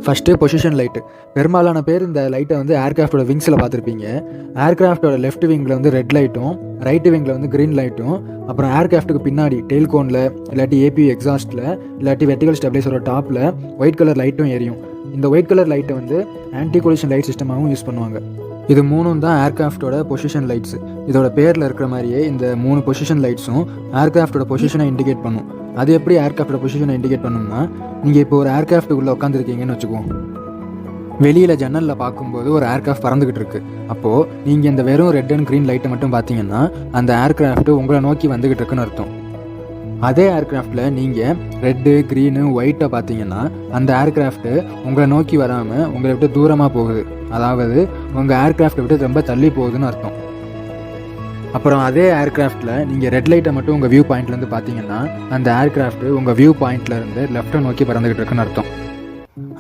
First position light. பெரும்பாலான பேர் இந்த லைட்டை வந்து ஏர்கிராஃப்டோட விங்ஸில் பார்த்துருப்பீங்க. ஏர்கிராஃப்டோட லெஃப்ட் விங்கில் வந்து ரெட் லைட்டும், ரைட்டு விங்கில் வந்து க்ரீன் லைட்டும், அப்புறம் ஏர்கிராஃப்ட்டுக்கு பின்னாடி டெயில் கோனில் இல்லாட்டி ஏபி எக்ஸாஸ்ட்டில் இல்லாட்டி வெர்டிகல் ஸ்டெபிலைசரோட டாப்பில் ஒயிட் கலர் லைட்டும் எரியும். இந்த ஒயிட் கலர் லைட்டை வந்து ஆன்டி கொலிஷன் லைட் சிஸ்டமாகவும் யூஸ் பண்ணுவாங்க. இது மூணும் தான் ஏர்கிராஃப்டோட பொசிஷன் லைட்ஸு. இதோட பேரில் இருக்கிற மாதிரியே இந்த 3 பொசிஷன் லைட்ஸும் ஏர்கிராஃப்டோட பொசிஷனை இண்டிகேட் பண்ணும். அது எப்படி ஏர்கிராஃப்டோட பொசிஷனை இண்டிகேட் பண்ணணும்னா, நீங்கள் இப்போ ஒரு ஏர்கிராஃப்ட்டுக்குள்ளே உட்காந்துருக்கீங்கன்னு வச்சுக்குவோம். வெளியில் ஜன்னலில் பார்க்கும்போது ஒரு ஏர்கிராஃப்ட் பறந்துக்கிட்டு இருக்குது. அப்போது நீங்கள் இந்த வெறும் ரெட் அண்ட் க்ரீன் லைட்டை மட்டும் பார்த்தீங்கன்னா அந்த ஏர்கிராஃப்ட்டு உங்களை நோக்கி வந்துக்கிட்டு இருக்குன்னு அர்த்தம். அதே ஏர்கிராஃப்டில் நீங்கள் ரெட்டு, க்ரீனு, ஒயிட்டை பார்த்தீங்கன்னா அந்த ஏர்கிராஃப்ட்டு உங்களை நோக்கி வராமல் உங்களை விட்டு தூரமாக போகுது. அதாவது உங்கள் ஏர்கிராஃப்டை விட்டு ரொம்ப தள்ளி போகுதுன்னு அர்த்தம். அப்புறம் அதே ஏர்கிராஃப்டில் நீங்கள் ரெட் லைட்டை மட்டும் உங்கள் வியூ பாயிண்ட்லேருந்து பார்த்தீங்கன்னா அந்த ஏர்கிராஃப்ட்டு உங்கள் வியூ பாயிண்ட்லேருந்து லெஃப்ட்டை நோக்கி பறந்துக்கிட்டு இருக்குன்னு அர்த்தம்.